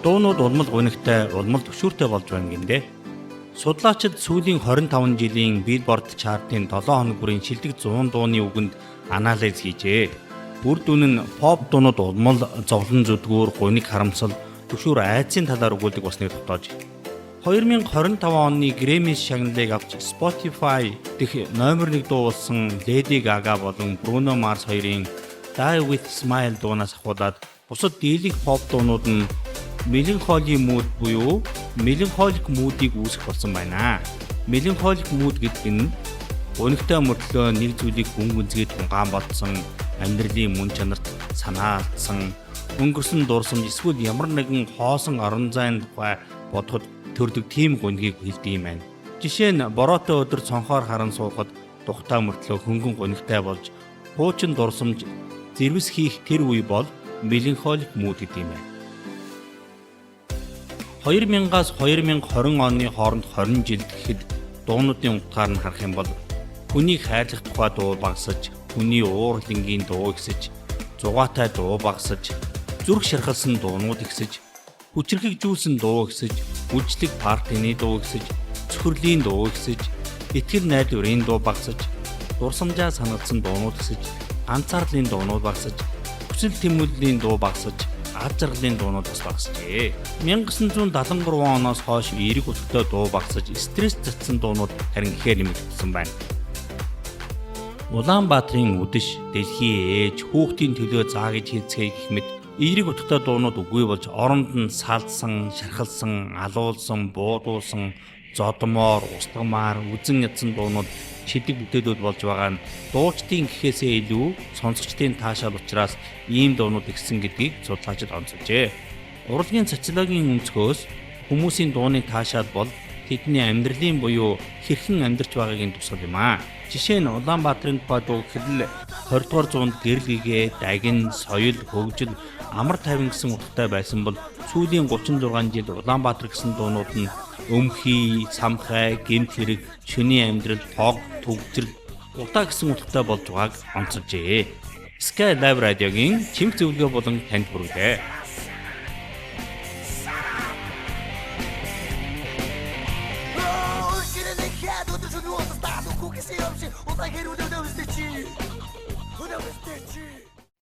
дуунууд улмал гунигтай, улмал төвшүүртэй болж байна гиндэ. Судлаачид сүүлийн 25 жилийн Billboard чартын 7 хоног бүрийн шилдэг 100 дууны үгэнд анализ хийжээ. Үр дүн нь pop дуунууд улмал, зовлон зүдгүүр, гуник харамсал, төвшүүр айдсын талаар өгүүлдэг болсныг тогтоож. 2025 оны Grammy шагналыг авч Spotify дэх номер 1 дуу болсон Lady Gaga болон Bruno Mars хоёрын Die With Smile дуунаас ахуулаад бусад дийлэнх pop дуунууд нь melancholy mood буюу melancholic mood-ийг үүсгэх болсон байна. Melancholic mood гэдэг нь гунигтай мөртлөө нэг зүйлийг хүн гүнзгийд тунгаан бодсон, амьдралын мөн чанарт санаалдсан, өнгөрсөн дурсамж эсвэл ямар нэгэн хоосон орон зайн тухай бодоход төрдөг тийм гунгийг хэлдэг юм байна. Жишээ нь бороотой өдөр цонхоор харан суухад тухтай мөртлөө хөнгөн гунигтай болж хуучин дурсамж зэрвэс хийх тэр үе бол melancholic mood гэдэг юм байна. 2000-аас 2020 оны хооронд 20 жил гэхэд дуунуудын утгаар нь харах юм бол хүнийг хайрлах тухай дуу багасж, хүний уурлангийн дуу ихсэж, зугаатай дуу багасж, зүрх шархалсан дуунууд ихсэж, хүчрхэгжүүлсэн дуу ихсэж, үйлчлэг партины дуу ихсэж, цөхрлийн дуу ихсэж, итгэл найдварын дуу багасж, дурсамжаа санагдсан дуунууд ихсэж, ганцаарлын дуунууд багасж, хүсэл тэмүүллийн дуу багасж, ад жаргалын дуунууд бас багасжээ. 1973 оноос хойш эерэг өтгөтэй дуу багасж, стресс татсан дуунууд харин ихээр нэмэгдсэн байна. Улаанбаатарын үдэш, дэлхийн ээж, хүүхдийн төлөө заа гэж хэлцгээе гэх мэт эерэг өтгөтэй дуунууд үгүй болж оронд нь салдсан, шархалсан, алуулсан, буудуулсан, зодмоор, устгамаар, үзэн ядсан дуунууд шидэг бүтээлүүд болж байгаа нь дуучдын гэхээсээ илүү сонсогчдын таашаал учраас ийм дуунууд ихсэн гэдгийг судлаачид онцолжээ. Урлагийн социологийн өнцгөөс хүмүүсийн дууны таашаал бол тэдний амьдралын буюу хэрхэн амьдарч байгаагийн тусгал юм аа. Жишээ нь Улаанбаатарын тухай дуу гэхэл 20 дугаар зуунд гэрэл гэгээ, дагин, соёл, хөгжил, амар тайван гэсэн утгатай байсан бол сүүлийн 36 жил Улаанбаатар гэсэн дуунууд нь өмхий, самхай, гэмт хэрэг, шөний амьдрал, тог, төгжрөл, удаа гэсэн утгатай болж байгааг онцолжээ. Sky Live радиогийн чимэг зөвлөгөө болон танд хүргэлээ. Quero deixar do outro junto, tá? Do cu que se ouve, o zagueiro deu, deu,